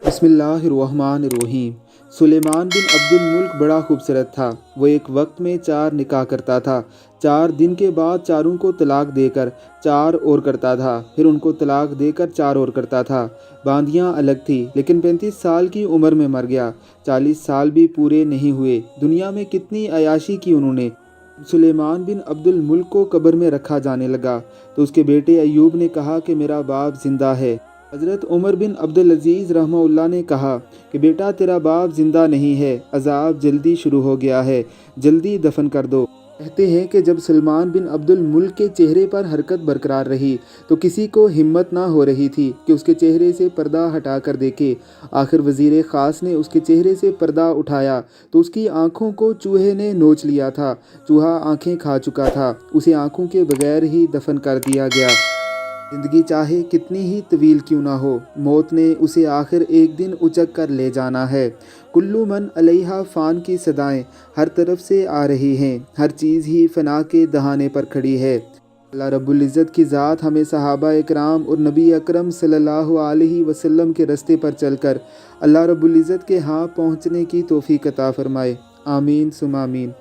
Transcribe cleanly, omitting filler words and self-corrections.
बिस्मिल्लाहिर्रहमानिर्रहीम। सुलेमान बिन अब्दुल मुल्क बड़ा खूबसूरत था। वो एक वक्त में 4 निकाह करता था। 4 दिन के बाद चारों को तलाक देकर 4 और करता था, फिर उनको तलाक देकर 4 और करता था। बांदियाँ अलग थी, लेकिन 35 साल की उम्र में मर गया। 40 साल भी पूरे नहीं हुए, दुनिया में कितनी अयाशी की उन्होंने। सुलेमान बिन अब्दुल मुल्क को कब्र में रखा जाने लगा तो उसके बेटे अयूब ने कहा कि मेरा बाप जिंदा है। हज़रत उमर बिन अब्दुल अजीज़ रहमहुल्लाह ने कहा कि बेटा तेरा बाप जिंदा नहीं है, अजाब जल्दी शुरू हो गया है, जल्दी दफन कर दो। कहते हैं कि जब सलमान बिन अब्दुल मुल्क के चेहरे पर हरकत बरकरार रही तो किसी को हिम्मत ना हो रही थी कि उसके चेहरे से पर्दा हटा कर देखे। आखिर वज़ीर ख़ास ने उसके चेहरे से पर्दा उठाया तो उसकी आंखों को चूहे ने नोच लिया था। चूहा आंखें खा चुका था, उसे आंखों के बगैर ही दफन कर दिया गया। जिंदगी चाहे कितनी ही तवील क्यों ना हो, मौत ने उसे आखिर एक दिन उचक कर ले जाना है। कुल्लू मन अलैहा फ़ान की सदाएं हर तरफ से आ रही हैं, हर चीज़ ही फ़ना के दहाने पर खड़ी है। अल्लाह रब्बुल इज़्ज़त की ज़ात हमें सहाबा इकराम और नबी अकरम सल्लल्लाहु अलैहि वसल्लम के रस्ते पर चलकर अल्लाह रब्बुल इज़्ज़त के यहाँ पहुँचने की तौफ़ीक़ अता फ़रमाए। आमीन सुम आमीन।